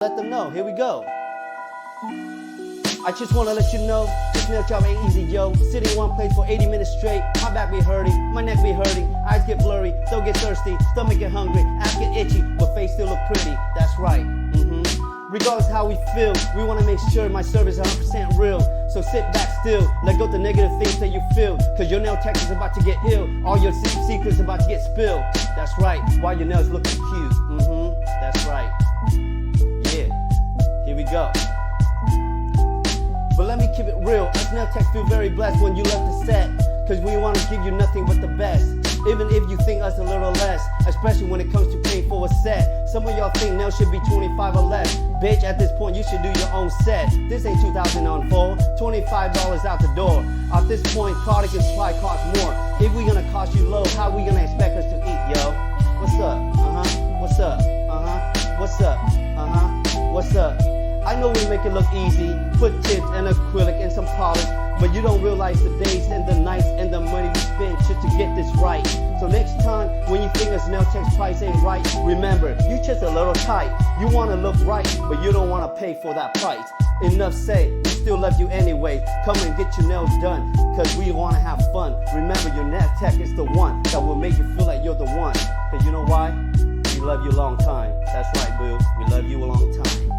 Let them know. Here we go. I just wanna let you know, this nail job ain't easy, yo. Sitting in one place for 80 minutes straight, my back be hurting, my neck be hurting, eyes get blurry, throat get thirsty, stomach get hungry, ass get itchy, but face still look pretty. That's right. Regardless how we feel, we wanna make sure my service is 100% real. So sit back still, let go the negative things that you feel, cause your nail tech is about to get ill. All your secrets about to get spilled. That's right, while your nails looking cute. That's right. Yeah, here we go. But let me keep it real, us Nailtech feel very blessed when you left the set, cause we want to give you nothing but the best. Even if you think us a little less, especially when it comes to paying for a set. Some of y'all think nails should be 25 or less. Bitch, at this point you should do your own set. This ain't 2000 on full, $25 out the door. At this point, product and supply cost more. If we gonna cost you low, how we gonna expect us to eat, yo? What's up? What's up? What's up? What's up? I know we make it look easy, put tips and acrylic and some polish, but you don't realize the days and the nights and the money we spend just to get this right. So next time when you think this Nailtech's price ain't right, remember, you just a little tight. You want to look right, but you don't want to pay for that price. Enough said, we still love you anyway. Come and get your nails done, cause we want to have fun. Remember, your Nailtech is the one that will make you feel like you're the one. Cause you know why? We love you a long time. That's right, boo. We love you a long time.